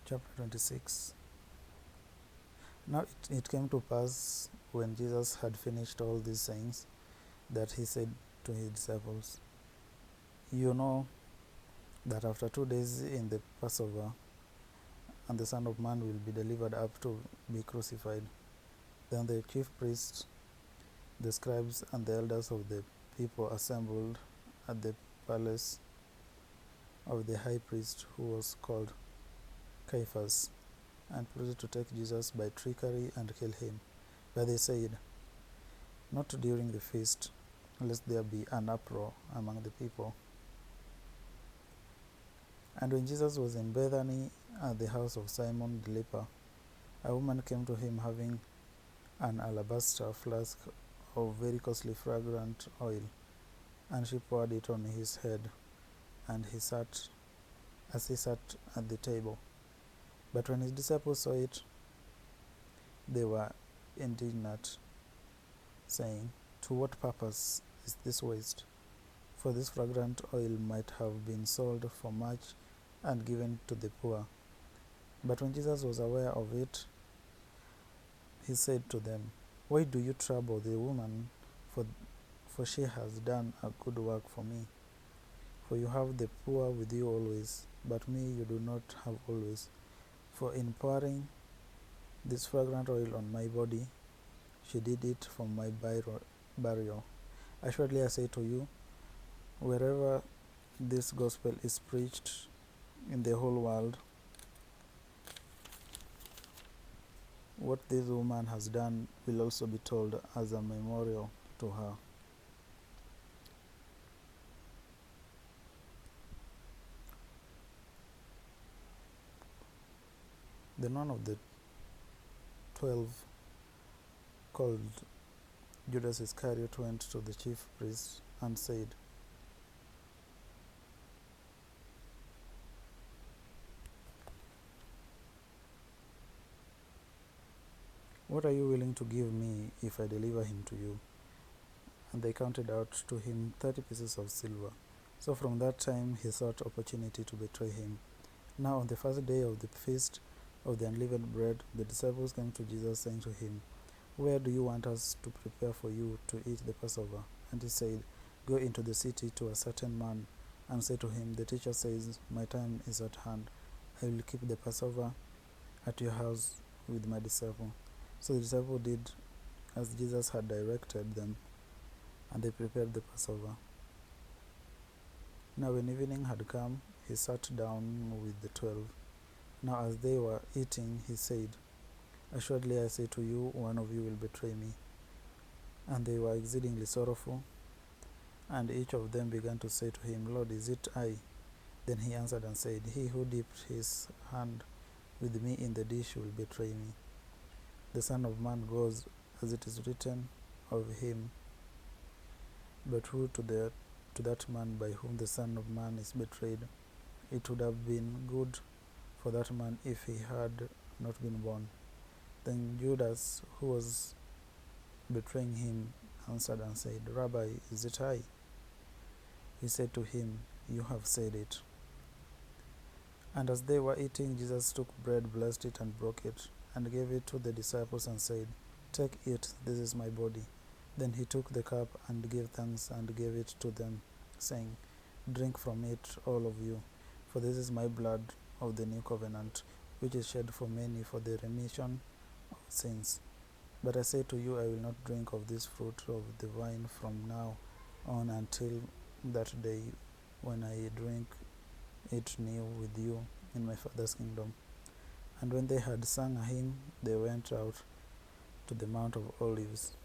Chapter 26. Now it came to pass, when Jesus had finished all these sayings, that he said to his disciples, "You know that after 2 days in the Passover, and the Son of Man will be delivered up to be crucified." Then the chief priests, the scribes, and the elders of the people assembled at the palace of the high priest, who was called Caiaphas, and plotted to take Jesus by trickery and kill him. But they said, "Not during the feast, lest there be an uproar among the people." And when Jesus was in Bethany at the house of Simon the leper, a woman came to him having an alabaster flask of very costly fragrant oil, and she poured it on his head, and he sat at the table. But when his disciples saw it, they were indignant, saying, "To what purpose is this waste? For this fragrant oil might have been sold for much and given to the poor." But when Jesus was aware of it, he said to them, "Why do you trouble the woman? For she has done a good work for me. For you have the poor with you always, but me you do not have always. For in pouring this fragrant oil on my body, she did it for my burial. Assuredly I say to you, wherever this gospel is preached in the whole world, what this woman has done will also be told as a memorial to her." Then one of the 12, called Judas Iscariot, went to the chief priests and said, "What are you willing to give me if I deliver him to you?" And they counted out to him 30 pieces of silver. So from that time he sought opportunity to betray him. Now on the first day of the feast of the unleavened bread, the disciples came to Jesus, saying to him, "Where do you want us to prepare for you to eat the Passover?" And he said, "Go into the city to a certain man, and say to him, the teacher says, my time is at hand. I will keep the Passover at your house with my disciple." So the disciples did as Jesus had directed them, and they prepared the Passover. Now when evening had come, he sat down with the 12. Now as they were eating, he said, "Assuredly I say to you, one of you will betray me." And they were exceedingly sorrowful, and each of them began to say to him, "Lord, is it I?" Then he answered and said, "He who dipped his hand with me in the dish will betray me. The Son of Man goes as it is written of him, but woe to that man by whom the Son of Man is betrayed. It would have been good for that man if he had not been born." Then Judas, who was betraying him, answered and said, "Rabbi, is it I?" He said to him, "You have said it." And as they were eating, Jesus took bread, blessed it, and broke it, and gave it to the disciples, and said, "Take, eat, this is my body." Then he took the cup and gave thanks and gave it to them, saying, "Drink from it, all of you, for this is my blood of the new covenant, which is shed for many for the remission of sins. But I say to you, I will not drink of this fruit of the vine from now on until that day when I drink it new with you in my Father's kingdom." And when they had sung a hymn, they went out to the Mount of Olives.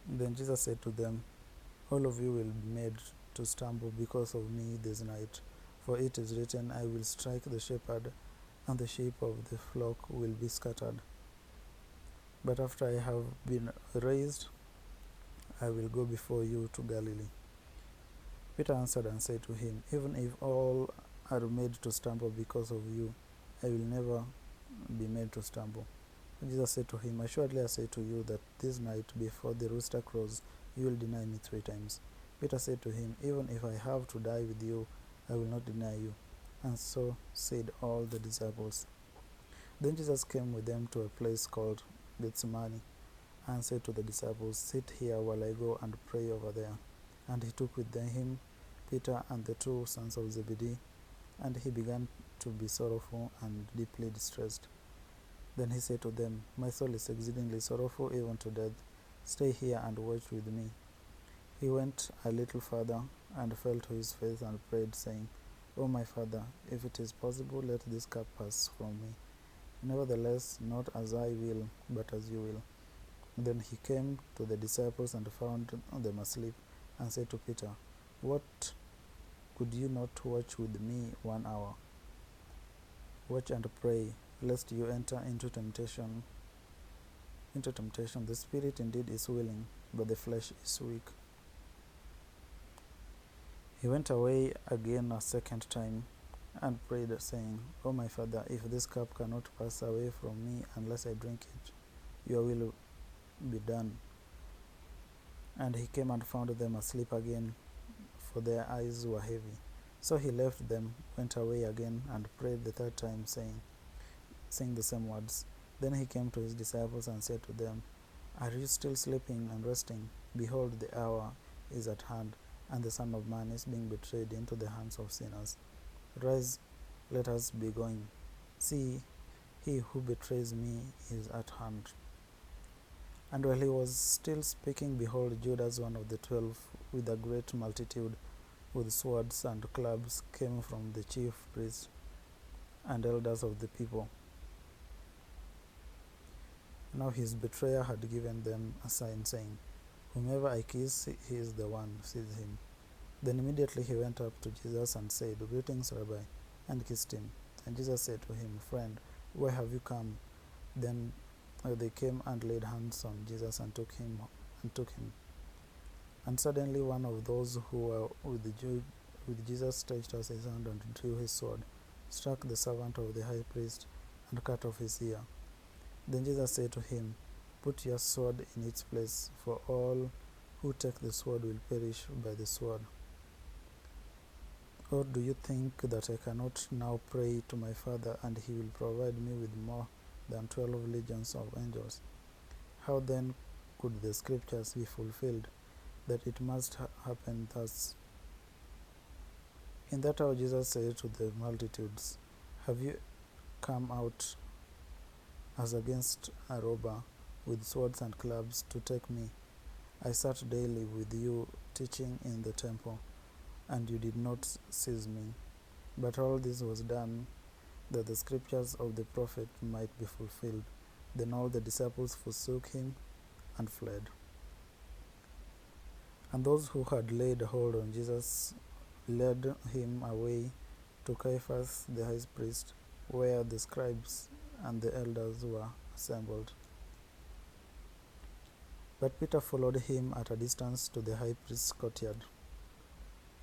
Then Jesus said to them, "All of you will be made to stumble because of me this night. For it is written, I will strike the shepherd, and the sheep of the flock will be scattered. But after I have been raised, I will go before you to Galilee." Peter answered and said to him, "Even if all are made to stumble because of you, I will never be made to stumble." Jesus said to him, "Assuredly I say to you that this night before the rooster crows, you will deny me 3 times. Peter said to him, "Even if I have to die with you, I will not deny you." and so said all the disciples. Then Jesus came with them to a place called Gethsemane, and said to the disciples, "Sit here while I go and pray over there." And he took with him Peter and the two sons of Zebedee, and he began to be sorrowful and deeply distressed. Then he said to them, "My soul is exceedingly sorrowful, even to death. Stay here and watch with me." He went a little further and fell to his face and prayed, saying, "O my Father, if it is possible, let this cup pass from me. Nevertheless, not as I will, but as you will." Then he came to the disciples and found them asleep, and said to Peter, "What, could you not watch with me 1 hour? Watch and pray, lest you enter into temptation. The spirit indeed is willing, but the flesh is weak." He went away again a second time and prayed, saying, "O my Father, if this cup cannot pass away from me unless I drink it, your will be done." And he came and found them asleep again, for their eyes were heavy. So he left them, went away again, and prayed the third time, saying the same words. Then he came to his disciples and said to them, "Are you still sleeping and resting? Behold, the hour is at hand, and the Son of Man is being betrayed into the hands of sinners. Rise, let us be going. See, he who betrays me is at hand." And while he was still speaking, behold, Judas, one of the 12, with a great multitude, with swords and clubs, came from the chief priests and elders of the people. Now his betrayer had given them a sign, saying, "Whomever I kiss, he is the one, seize him." Then immediately he went up to Jesus and said, "Greetings, Rabbi," and kissed him. And Jesus said to him, "Friend, why have you come?" Then they came and laid hands on Jesus and took him. And suddenly one of those who were with Jesus stretched out his hand and drew his sword, struck the servant of the high priest, and cut off his ear. Then Jesus said to him, "Put your sword in its place, for all who take the sword will perish by the sword. Or do you think that I cannot now pray to my Father, and he will provide me with more than 12 legions of angels? How then could the scriptures be fulfilled, that it must happen thus?" In that hour Jesus said to the multitudes, "Have you come out as against a robber with swords and clubs to take me? I sat daily with you teaching in the temple, and you did not seize me. But all this was done that the scriptures of the prophet might be fulfilled." Then all the disciples forsook him and fled. And those who had laid hold on Jesus led him away to Caiaphas the high priest, where the scribes and the elders were assembled. But Peter followed him at a distance to the high priest's courtyard.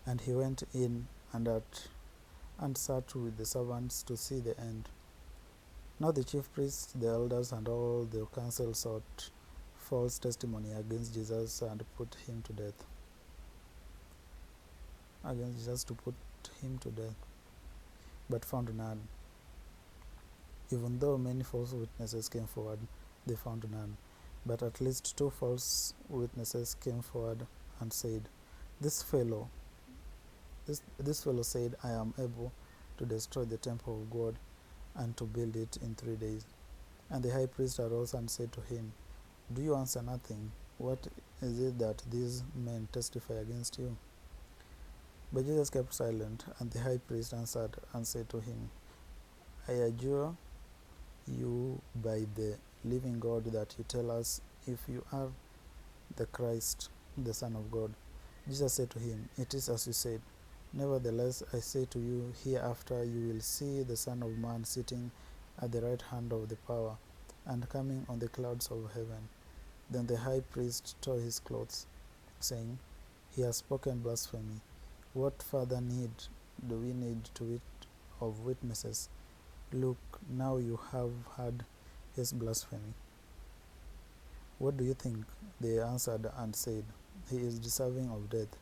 And he went in and sat with the servants to see the end. Now the chief priests, the elders, and all the council sought false testimony against Jesus and put him to death. But found none. Even though many false witnesses came forward, they found none. But at least 2 false witnesses came forward and said, This fellow said, I am able to destroy the temple of God and to build it in 3 days. And the high priest arose and said to him, Do you answer nothing? What is it that these men testify against you? But Jesus kept silent, and the high priest answered and said to him, I adjure you by the living God that you tell us if you are the Christ, the Son of God. Jesus said to him, It is as you said. Nevertheless, I say to you, hereafter you will see the Son of Man sitting at the right hand of the power, and coming on the clouds of heaven. Then the high priest tore his clothes, saying, He has spoken blasphemy. What further need do we need of witnesses? Look, now you have heard his blasphemy. What do you think? They answered and said, He is deserving of death.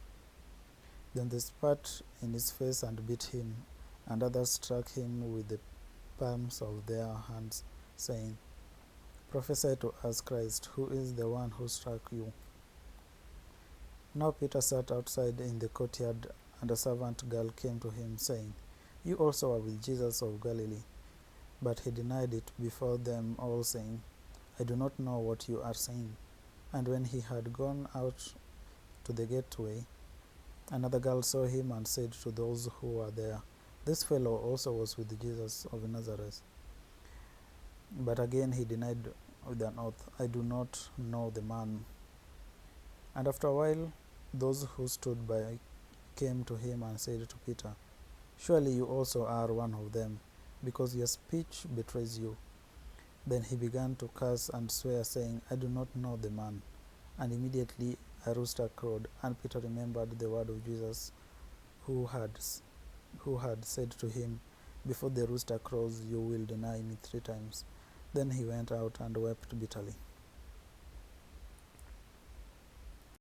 Then they spat in his face and beat him, And others struck him with the palms of their hands, saying, Prophesy to us, Christ, who is the one who struck you? Now Peter sat outside in the courtyard, and a servant girl came to him, saying, You also are with Jesus of Galilee. But he denied it before them all, saying, I do not know what you are saying. And when he had gone out to the gateway, another girl saw him and said to those who were there, This fellow also was with Jesus of Nazareth. But again he denied with an oath, I do not know the man. And after a while, those who stood by came to him and said to Peter, Surely you also are one of them, because your speech betrays you. Then he began to curse and swear, saying, I do not know the man. And immediately a rooster crowed, and Peter remembered the word of Jesus, who had said to him, Before the rooster crows, you will deny me 3 times. Then he went out and wept bitterly.